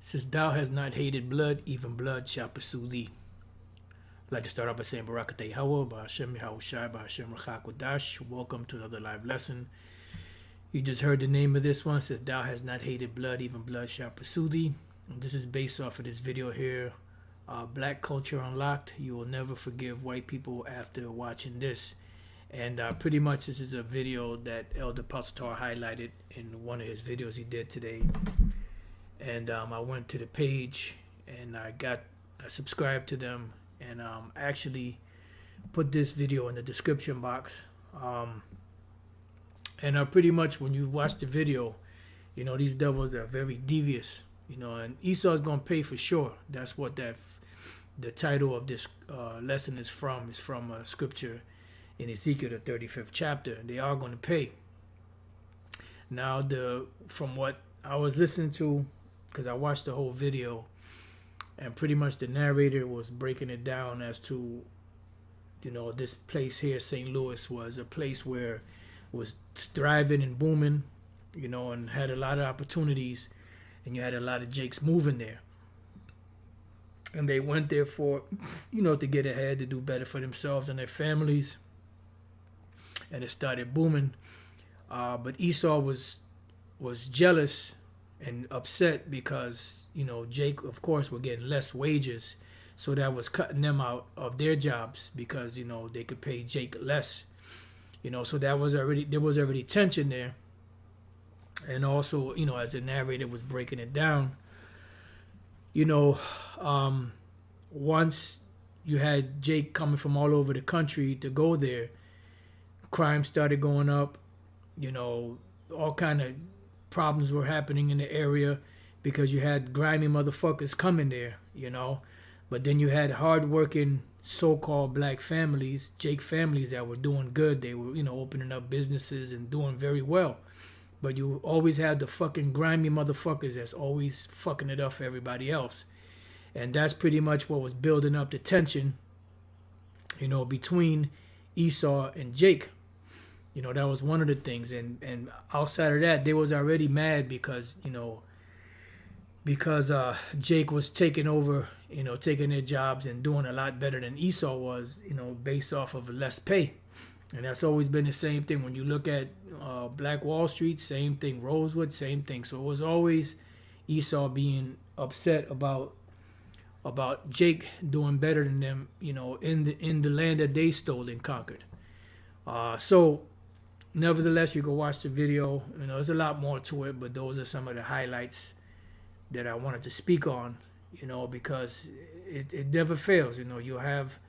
Since thou hast not hated blood, even blood shall pursue thee. I'd like to start off by saying Barakatay Hawa, Bahashem Yahushai, Bahashem Rachakodash. Welcome to another live lesson. You just heard the name of this one. It says, thou hast not hated blood, even blood shall pursue thee. And this is based off of this video here, Black Culture Unlocked. You will never forgive white people after watching this. And pretty much this is a video that Elder Pastor highlighted in one of his videos he did today. And I went to the page and I subscribed to them, and actually put this video in the description box. And pretty much when you watch the video, you know, these devils are very devious, you know, and Esau's going to pay for sure. That's what the title of this lesson is from. It's from a scripture in Ezekiel, the 35th chapter. They are going to pay. Now, from what I was listening to, because I watched the whole video, and pretty much the narrator was breaking it down as to, you know, this place here, St. Louis, was a place where it was thriving and booming, you know, and had a lot of opportunities, and you had a lot of Jakes moving there. And they went there for, you know, to get ahead, to do better for themselves and their families. And it started booming. But Esau was jealous and upset because, you know, Jake, of course, were getting less wages. So that was cutting them out of their jobs because, you know, they could pay Jake less. You know, so there was already tension there. And also, you know, as the narrator was breaking it down, you know, once you had Jake coming from all over the country to go there, crime started going up, you know, all kind of problems were happening in the area because you had grimy motherfuckers coming there, you know. But then you had hardworking so-called black families, Jake families, that were doing good. They were, you know, opening up businesses and doing very well. But you always had the fucking grimy motherfuckers that's always fucking it up for everybody else. And that's pretty much what was building up the tension, you know, between Esau and Jake. You know, that was one of the things. And outside of that, they was already mad because, you know, Jake was taking over, you know, taking their jobs and doing a lot better than Esau was, you know, based off of less pay. And that's always been the same thing. When you look at Black Wall Street, same thing. Rosewood, same thing. So it was always Esau being upset about Jake doing better than them, you know, in the land that they stole and conquered. So nevertheless, you go watch the video. You know, there's a lot more to it, but those are some of the highlights that I wanted to speak on, you know, because it never fails. You know, you'll have,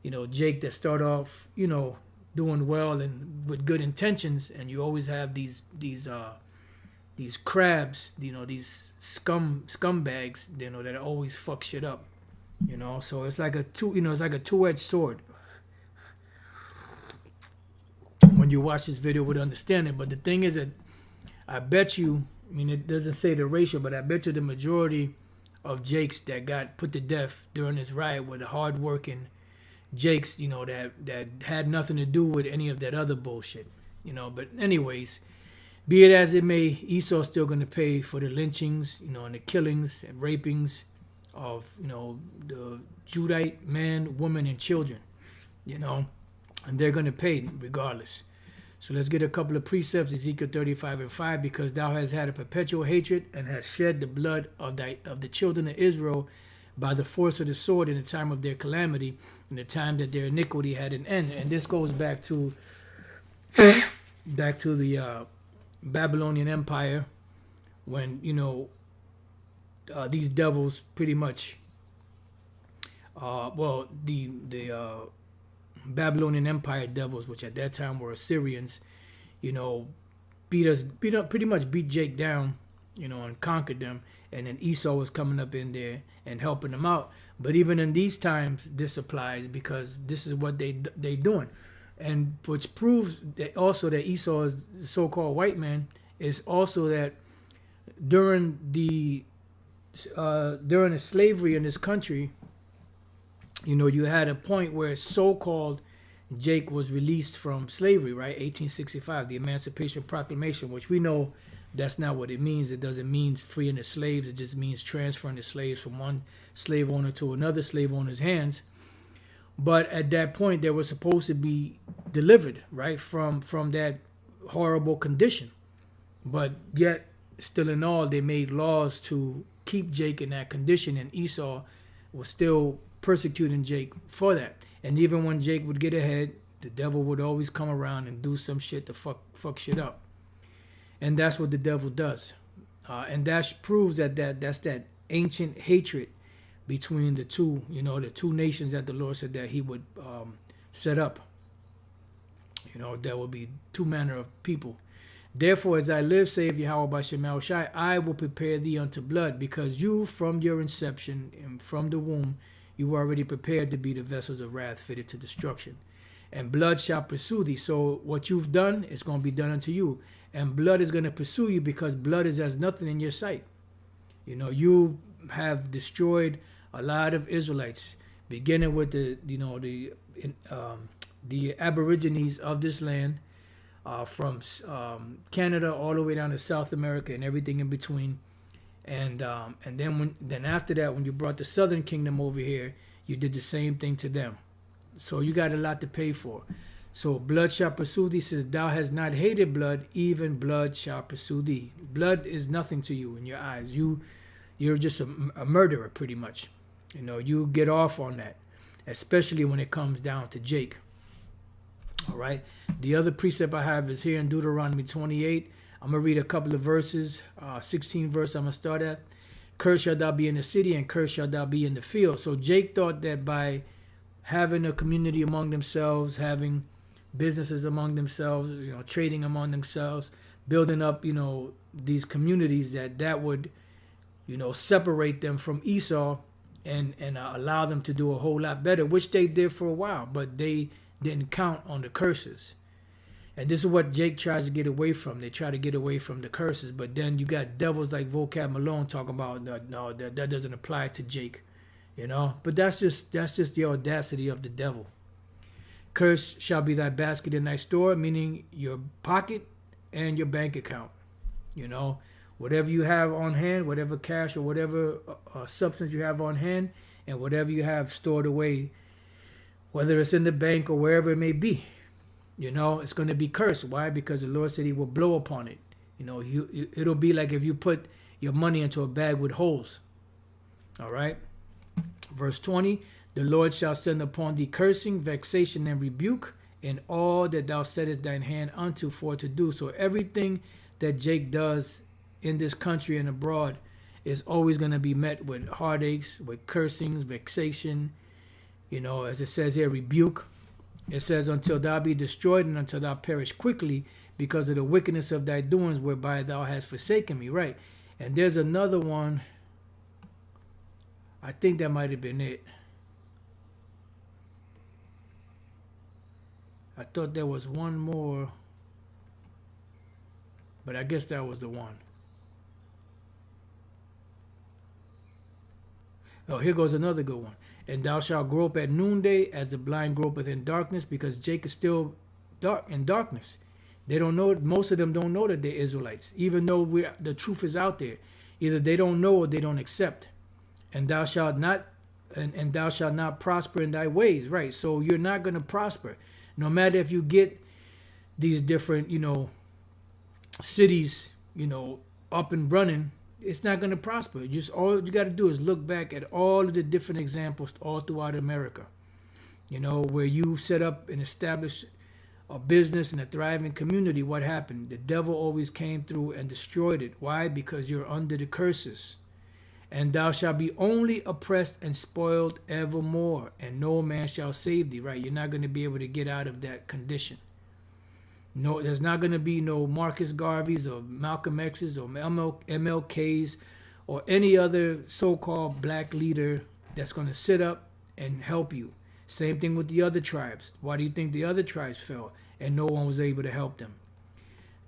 you know, Jake that start off, you know, doing well and with good intentions, and you always have these crabs, you know, these scumbags, you know, that always fuck shit up, you know. So it's like a two-edged sword. When you watch this video, would understand it. But the thing is that I bet you, I mean, it doesn't say the ratio, but I bet you the majority of Jakes that got put to death during this riot were the hard-working Jakes, you know, that had nothing to do with any of that other bullshit, you know. But anyways, be it as it may, Esau's still going to pay for the lynchings, you know, and the killings and rapings of, you know, the Judite man, woman, and children, you know, and they're going to pay regardless. So let's get a couple of precepts, Ezekiel 35:5, because thou hast had a perpetual hatred and hast shed the blood of the children of Israel by the force of the sword in the time of their calamity, in the time that their iniquity had an end. And this goes back to the Babylonian Empire, when, you know, these devils pretty much, the Babylonian Empire devils, which at that time were Assyrians, you know, pretty much beat Jake down, you know, and conquered them. And then Esau was coming up in there and helping them out. But even in these times, this applies because this is what they doing. And which proves that also that Esau is the so-called white man is also that during the slavery in this country, you know, you had a point where so-called Jake was released from slavery, right? 1865, the Emancipation Proclamation, which we know that's not what it means. It doesn't mean freeing the slaves. It just means transferring the slaves from one slave owner to another slave owner's hands. But at that point, they were supposed to be delivered, right, from that horrible condition. But yet, still in all, they made laws to keep Jake in that condition, and Esau was still persecuting Jake for that. And even when Jake would get ahead, the devil would always come around and do some shit to fuck shit up. And that's what the devil does. And that proves that's that ancient hatred between the two, the two nations that the Lord said that he would set up. There will be two manner of people. Therefore, as I live, saith Yahweh Bashem Yahushai, I will prepare thee unto blood, because you from your inception and from the womb, you were already prepared to be the vessels of wrath fitted to destruction. And blood shall pursue thee. So what you've done is going to be done unto you. And blood is going to pursue you, because blood is as nothing in your sight. You have destroyed a lot of Israelites, beginning with the Aborigines of this land, from Canada all the way down to South America and everything in between. And then after that, when you brought the Southern Kingdom over here, you did the same thing to them. So you got a lot to pay for. So blood shall pursue thee, says, thou hast not hated blood, even blood shall pursue thee. Blood is nothing to you in your eyes. You're just a murderer, pretty much. You get off on that, especially when it comes down to Jake. All right. The other precept I have is here in Deuteronomy 28. I'm going to read a couple of verses. 16 verse I'm going to start at. Cursed shalt thou be in the city, and cursed shalt thou be in the field. So Jake thought that by having a community among themselves, having businesses among themselves, trading among themselves, building up, these communities, that would, separate them from Esau and allow them to do a whole lot better, which they did for a while, but they didn't count on the curses. And this is what Jake tries to get away from. They try to get away from the curses, but then you got devils like Vocab Malone talking about, no, that doesn't apply to Jake, But that's just the audacity of the devil. Cursed shall be thy basket in thy store, meaning your pocket and your bank account. Whatever you have on hand, whatever cash or whatever substance you have on hand, and whatever you have stored away, whether it's in the bank or wherever it may be, it's going to be cursed. Why? Because the Lord said he will blow upon it. It'll be like if you put your money into a bag with holes. All right. Verse 20, the Lord shall send upon thee cursing, vexation, and rebuke in all that thou settest thine hand unto for to do. So everything that Jake does in this country and abroad is always going to be met with heartaches, with cursings, vexation, as it says here, rebuke. It says, until thou be destroyed and until thou perish quickly because of the wickedness of thy doings whereby thou hast forsaken me. Right. And there's another one. I think that might have been it. I thought there was one more, but I guess that was the one. Oh, here goes another good one. And thou shalt grope at noonday as the blind gropeth in darkness, because Jake is still in darkness. They don't know. Most of them don't know that they're Israelites, even though the truth is out there. Either they don't know or they don't accept. And thou shalt not, and thou shalt not prosper in thy ways. Right. So you're not going to prosper, no matter if you get these different, cities, up and running. It's not going to prosper. Just all you got to do is look back at all of the different examples all throughout America, where you set up and establish a business and a thriving community. What happened? The devil always came through and destroyed it. Why? Because you're under the curses. And thou shalt be only oppressed and spoiled evermore, and no man shall save thee. Right? You're not going to be able to get out of that condition. No, there's not going to be no Marcus Garveys or Malcolm X's or MLK's or any other so-called black leader that's going to sit up and help you. Same thing with the other tribes. Why do you think the other tribes fell and no one was able to help them?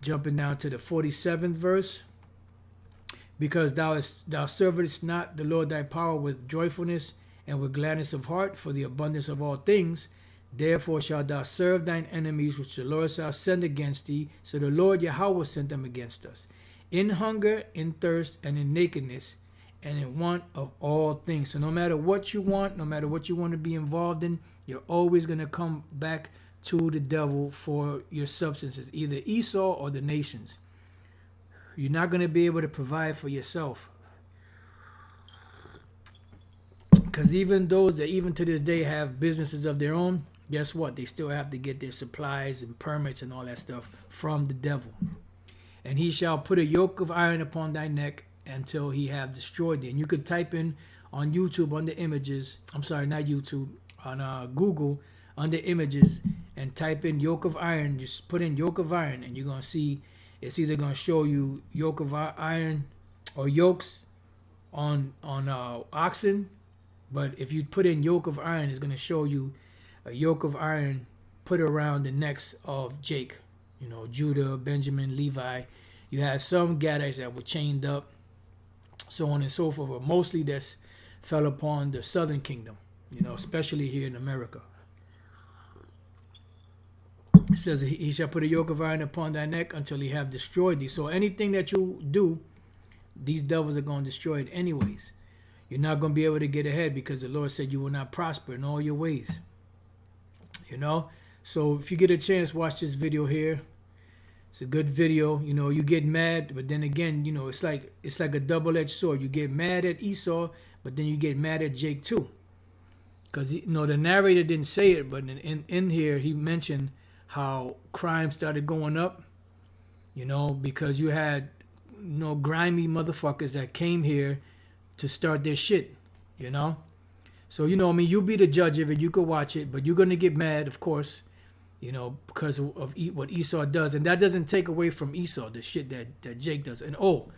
Jumping down to the 47th verse. Because thou servest not the Lord thy power with joyfulness and with gladness of heart for the abundance of all things, Therefore shalt thou serve thine enemies, which the Lord shall send against thee. So the Lord Yahweh sent them against us, in hunger, in thirst, and in nakedness, and in want of all things. So no matter what you want, no matter what you want to be involved in, you're always going to come back to the devil for your substances, either Esau or the nations. You're not going to be able to provide for yourself. Because even those that even to this day have businesses of their own, guess what? They still have to get their supplies and permits and all that stuff from the devil. And he shall put a yoke of iron upon thy neck until he have destroyed thee. And you could type in on YouTube under images, I'm sorry, not YouTube, on Google under images, and type in yoke of iron. Just put in yoke of iron, and you're going to see it's either going to show you yoke of iron or yokes on oxen. But if you put in yoke of iron, it's going to show you a yoke of iron put around the necks of Jake. You know, Judah, Benjamin, Levi. You had some Gadites that were chained up, so on and so forth. But mostly this fell upon the southern kingdom, you know, especially here in America. It says, he shall put a yoke of iron upon thy neck until he have destroyed thee. So anything that you do, these devils are going to destroy it anyways. You're not going to be able to get ahead because the Lord said you will not prosper in all your ways. You know? So if you get a chance, watch this video here. It's a good video. You know, you get mad, but then again, you know, it's like a double-edged sword. You get mad at Esau, but then you get mad at Jake too. Because, you know, the narrator didn't say it, but in here he mentioned how crime started going up, you know, because you had, you know, grimy motherfuckers that came here to start their shit, you know. So, you know, I mean, you be the judge of it. You could watch it, but you're going to get mad, of course, you know, because of what Esau does. And that doesn't take away from Esau, the shit that Jake does. And, oh,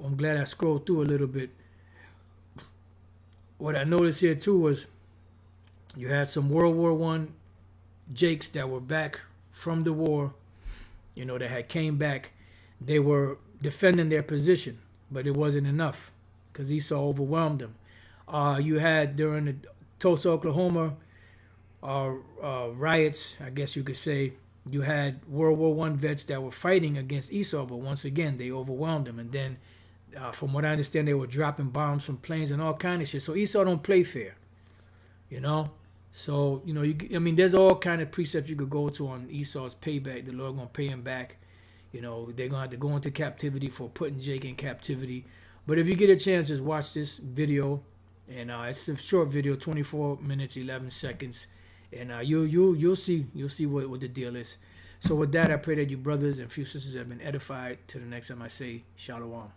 I'm glad I scrolled through a little bit. What I noticed here, too, was you had some World War I Jakes that were back from the war, you know, that had came back. They were defending their position, but it wasn't enough because Esau overwhelmed them. You had during the Tulsa, Oklahoma riots, I guess you could say, you had World War I vets that were fighting against Esau, but once again, they overwhelmed them. And then, from what I understand, they were dropping bombs from planes and all kind of shit. So Esau don't play fair, you know? So, you know, I mean, there's all kind of precepts you could go to on Esau's payback. The Lord going to pay him back. You know, they're going to have to go into captivity for putting Jake in captivity. But if you get a chance, just watch this video. And it's a short video, 24 minutes, 11 seconds. And you'll see what the deal is. So with that, I pray that you brothers and few sisters have been edified. Till the next time I say, Shalom.